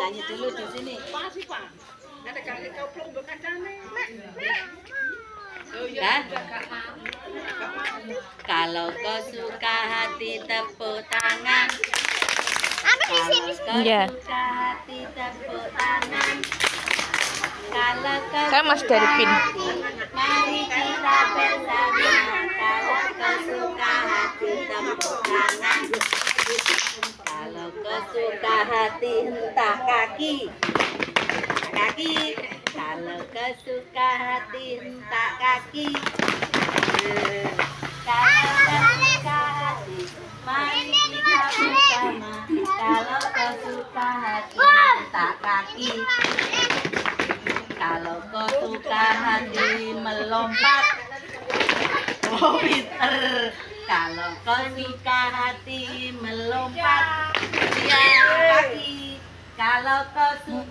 nyanyi dulu di sini. Pasti Pak. Ada kali kau belum berkacane. Kan? Kalau kau suka hati tepuk tangan. Kalau kau suka hati tepuk tangan. Kalau kau Kan Mas dari PIN. mari kita bersama. Kalau kau suka hati tepuk tangan. Kalau kau suka hati hentak kaki. Kaki. Kalau kau suka hati hentak kaki. Kalau kau suka hati mari kita bersama. Kalau kau suka hati hentak kaki. Kalau kau suka hati melompat, oh pinter. Kalau kau suka hati melompat, ya kaki. Kalau kau suka